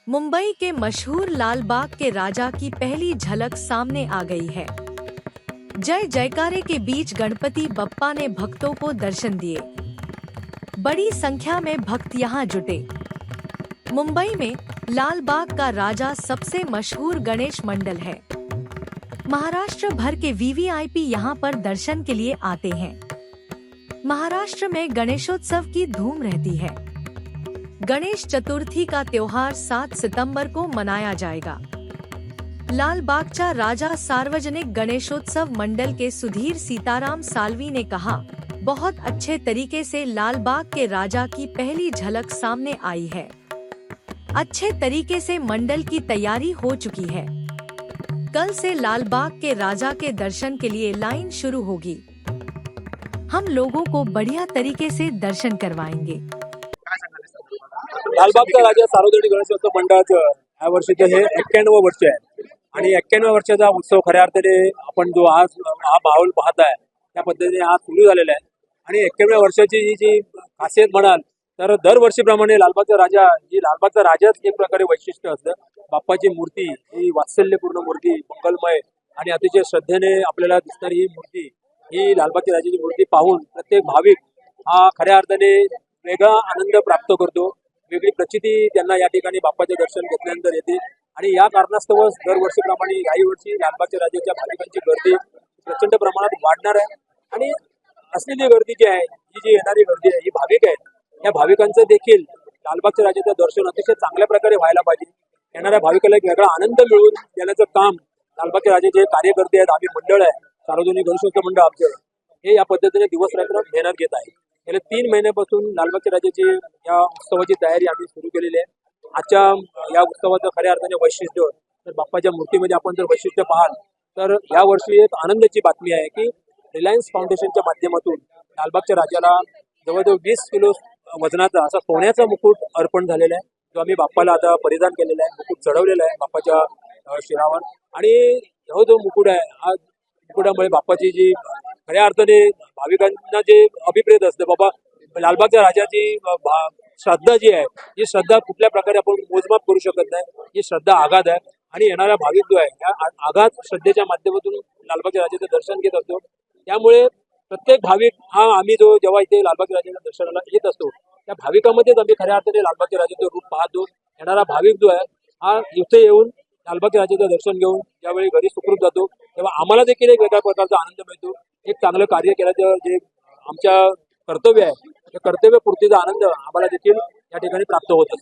मुंबई के मशहूर लाल बाग के राजा की पहली झलक सामने आ गई है। जय जयकारे के बीच गणपति बप्पा ने भक्तों को दर्शन दिए। बड़ी संख्या में भक्त यहां जुटे। मुंबई में लाल बाग का राजा सबसे मशहूर गणेश मंडल है। महाराष्ट्र भर के वीवीआईपी यहां पर दर्शन के लिए आते हैं। महाराष्ट्र में गणेशोत्सव की धूम रहती है। गणेश चतुर्थी का त्योहार 7 सितंबर को मनाया जाएगा। लाल बागचा राजा सार्वजनिक गणेशोत्सव मंडल के सुधीर सीताराम साल्वी ने कहा, बहुत अच्छे तरीके से लाल बाग के राजा की पहली झलक सामने आई है। अच्छे तरीके से मंडल की तैयारी हो चुकी है। कल से लाल बाग के राजा के दर्शन के लिए लाइन शुरू होगी। हम लोगों को बढ़िया तरीके से दर्शन करवाएंगे। लालबागचा राजा सार्वजनिक गणेशोत्सव मंडळाचं या वर्षीचं हे 91वं वर्ष आहे आणि 91व्या वर्षाचा उत्सव खऱ्या अर्थाने आपण जो आज हा माहोल पाहताय त्या पद्धतीने हा सुरू झालेला आहे। आणि 91व्या वर्षाची जी खासियत म्हणाल तर दरवर्षीप्रमाणे लालबागचा राजा लालबागचा राजाच एक प्रकारे वैशिष्ट्य असतं। बाप्पाची मूर्ती ही वात्सल्यपूर्ण मूर्ती, मंगलमय आणि अतिशय श्रद्धेने आपल्याला दिसणारी ही मूर्ती, ही लालबागच्या राजाची मूर्ती पाहून प्रत्येक भाविक हा खऱ्या अर्थाने वेगळा आनंद प्राप्त करतो। वेगळी प्रचिती त्यांना या ठिकाणी बाप्पाचे दर्शन घेतल्यानंतर येते आणि या कारणास्तव दरवर्षीप्रमाणे याही वर्षी लालबागच्या राजाच्या भाविकांची गर्दी प्रचंड प्रमाणात वाढणार आहे। आणि असलेली गर्दी जी आहे, ही जी येणारी गर्दी आहे, ही भाविक आहेत, या भाविकांचं देखील लालबागच्या राजाचं दर्शन अतिशय चांगल्या प्रकारे व्हायला पाहिजे। येणाऱ्या भाविकाला एक वेगळा आनंद मिळवून देण्याचं काम लालबागच्या राजाचे कार्यकर्ते आहेत, आम्ही मंडळ आहे, सार्वजनिक गणेशोत्सव मंडळ आमचं, हे या पद्धतीने दिवस रात्र मेहनत घेत आहे। गेल्या 3 महिन्यापासून लालबागच्या राजाची या उत्सवाची तयारी आम्ही सुरू केलेली आहे। आजच्या या उत्सवाचं खऱ्या अर्थाने वैशिष्ट्य तर बाप्पाच्या मूर्तीमध्ये आपण जर वैशिष्ट्य पाहाल तर या वर्षी एक आनंदाची बातमी आहे की रिलायन्स फाउंडेशनच्या माध्यमातून लालबागच्या राजाला जवळजवळ 20 किलो वजनाचा असा सोन्याचा मुकुट अर्पण झालेला आहे, जो आम्ही बाप्पाला आता परिधान केलेला आहे, मुकुट चढवलेला आहे बाप्पाच्या शिरावर। आणि हा जो मुकुट आहे, हा मुकुटामुळे बाप्पाची जी खऱ्या अर्थाने भाविकांना जे अभिप्रेत असतं, बाबा लालबागच्या राजाची श्रद्धा जी आहे, ही श्रद्धा कुठल्या प्रकारे आपण मोजमाप करू शकत नाही, ही श्रद्धा आगाध आहे। आणि येणारा भाविक जो आहे या आगाध श्रद्धेच्या माध्यमातून लालबागच्या राजाचं दर्शन घेत असतो। त्यामुळे प्रत्येक भाविक हा आम्ही जो जेव्हा इथे लालबागच्या राजाच्या दर्शनाला येत असतो त्या भाविकामध्येच आम्ही खऱ्या अर्थाने लालबागच्या राजाचं रूप पाहतो। येणारा भाविक जो आहे हा इथे येऊन लालबागच्या राजाचं दर्शन घेऊन ज्यावेळी घरी सुखरूप जातो तेव्हा आम्हाला देखील एक वेगळ्या प्रकारचा आनंद मिळतो। एक चांगलं कार्य केल्याचं जे आमच्या कर्तव्य आहे, त्या कर्तव्य पूर्तीचा आनंद आम्हाला देखील या ठिकाणी प्राप्त होत असतो।